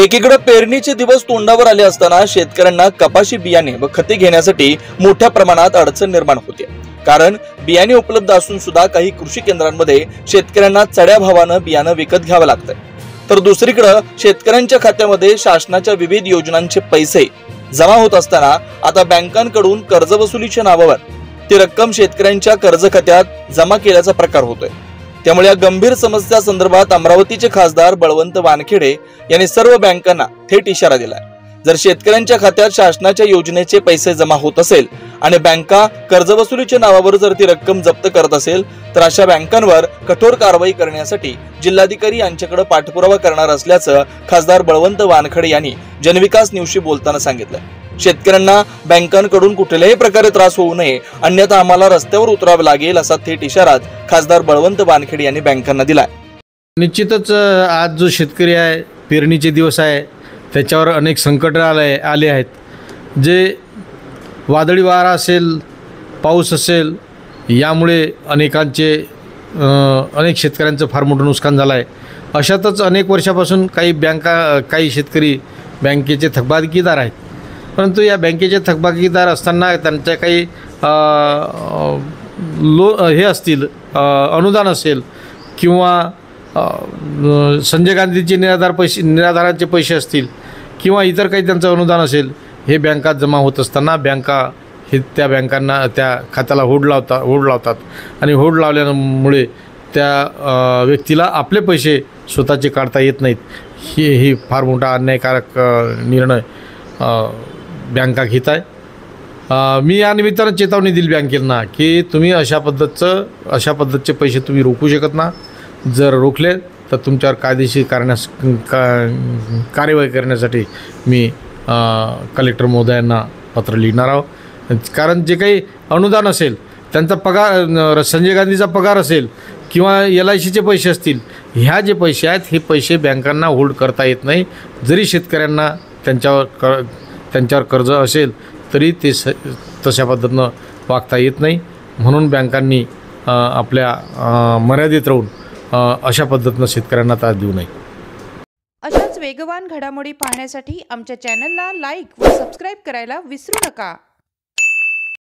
एकीकडे पेरणीचे दिवस तोंडावर आले असताना शेतकऱ्यांना कपाशी बियाणे व खते घेण्यासाठी मोठ्या प्रमाणात अडचण निर्माण होते। कारण बियाणे उपलब्ध असून सुद्धा काही कृषी केंद्रांमध्ये शेतकऱ्यांना चढ्या भावाने बियाणे विकत घ्यावे लागते। तर दुसरीकडे शेतकऱ्यांच्या खात्यामध्ये शासनाच्या विविध योजनांचे पैसे जमा होत असताना आता बँकांकडून कर्जवसुलीच्या नावावर ती रक्कम शेतकऱ्यांच्या कर्ज खात्यात जमा केल्याचा प्रकार होतोय। त्यामुळे या गंभीर समस्या संदर्भात अमरावतीचे खासदार बळवंत वानखेडे यांनी सर्व बँकांना थेट इशारा दिलाय। जर शेतकऱ्यांच्या खात्यात शासनाच्या योजनेचे पैसे जमा होत असेल आणि बँका कर्जवसुलीच्या नावावर जर ती रक्कम जप्त करत असेल तर अशा बँकांवर कठोर कारवाई करण्यासाठी जिल्हाधिकारी यांच्याकडे पाठपुरावा करणार असल्याचं खासदार बळवंत वानखेडे यांनी जनविकास न्यूजशी बोलताना सांगितलं। शेतकऱ्यांना बँकांकडून कुठल्याही प्रकारे त्रास होऊ नये, अन्यथा आम्हाला रस्त्यावर उतरावे लागेल असा थेट इशारा खासदार बळवंत वानखेडे यांनी बँकांना दिलाय। निश्चितच आज जो शेतकरी आहे, पेरणीचे दिवस आहे, त्याच्यावर अनेक संकट आले आहेत। जे वादळी वारा असेल, पाऊस असेल, यामुळे अनेक शेतकऱ्यांचं फार मोठं नुकसान झालं आहे। अशातच अनेक वर्षापासून काही शेतकरी बँकेचे थकबाकीदार आहेत, परंतु या बँकेचे थकबाकीदार असताना त्यांच्या काही अनुदान असेल किंवा संजय गांधीचे निराधारांचे पैसे असतील किंवा इतर काही त्यांचं अनुदान असेल, हे बँकात जमा होत असताना बँका त्या बँकांना त्या खात्याला होड लावतात आणि होड लावल्यामुळे त्या व्यक्तीला आपले पैसे स्वतःचे काढता येत नाहीत। ही फार मोठा अन्यायकारक निर्णय बँका घेत आहे। मी या निमित्तानं चेतावणी दिली बँकेला की तुम्ही अशा पद्धतीचे पैसे तुम्ही रोखू शकत ना। जर रोखले तर तुमच्यावर कायदेशीर कार्यवाही करण्यासाठी मी कलेक्टर महोदयांना पत्र लिहिणार आहोत। कारण जे काही अनुदान असेल, त्यांचा पगार, संजय गांधीचा पगार असेल किंवा LICचे पैसे असतील, ह्या जे पैसे आहेत हे पैसे बँकांना होल्ड करता येत नाही। जरी शेतकऱ्यांना त्यांच्यावर कर्ज असेल तरी ते तशा पद्धतीनं वागता येत नाही। म्हणून बँकांनी आपल्या मर्यादित राहून अशा पद्धतीनं शेतकऱ्यांना त्रास देऊ नये। अशाच वेगवान घडामोडी पाहण्यासाठी आमच्या चॅनलला लाईक व सबस्क्राईब करायला विसरू नका।